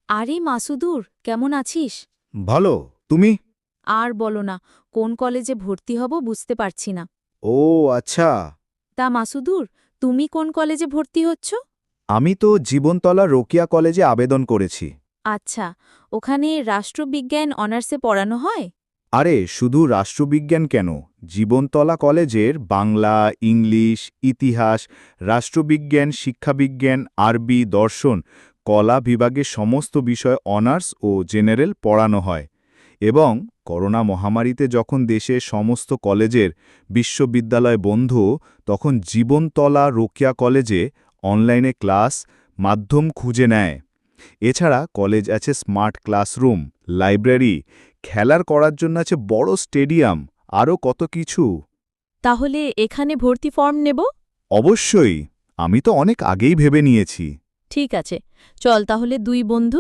আরে মাসুদুর, কেমন আছিস? ভালো। তুমি? আর বলো না, কোন কলেজে ভর্তি হব বুঝতে পারছি না। ও আচ্ছা। তা মাসুদুর, তুমি কোন কলেজে ভর্তি হচ্ছ? আমি তো জীবনতলা রোকিয়া কলেজে আবেদন করেছি। আচ্ছা, ওখানে রাষ্ট্রবিজ্ঞান অনার্সে পড়ানো হয়? আরে শুধু রাষ্ট্রবিজ্ঞান কেন, জীবনতলা কলেজের বাংলা, ইংলিশ, ইতিহাস, রাষ্ট্রবিজ্ঞান, শিক্ষাবিজ্ঞান, আরবি, দর্শন, কলা বিভাগের সমস্ত বিষয় অনার্স ও জেনারেল পড়ানো হয়। এবং করোনা মহামারীতে যখন দেশে সমস্ত কলেজের বিশ্ববিদ্যালয় বন্ধ, তখন জীবনতলা রোকিয়া কলেজে অনলাইনে ক্লাস মাধ্যম খুঁজে নেয়। এছাড়া কলেজ আছে স্মার্ট ক্লাসরুম, লাইব্রেরি, খেলার করার জন্য আছে বড় স্টেডিয়াম, আরও কত কিছু। তাহলে এখানে ভর্তি ফর্ম নেব? অবশ্যই, আমি তো অনেক আগেই ভেবে নিয়েছি। ঠিক আছে, চল তাহলে দুই বন্ধু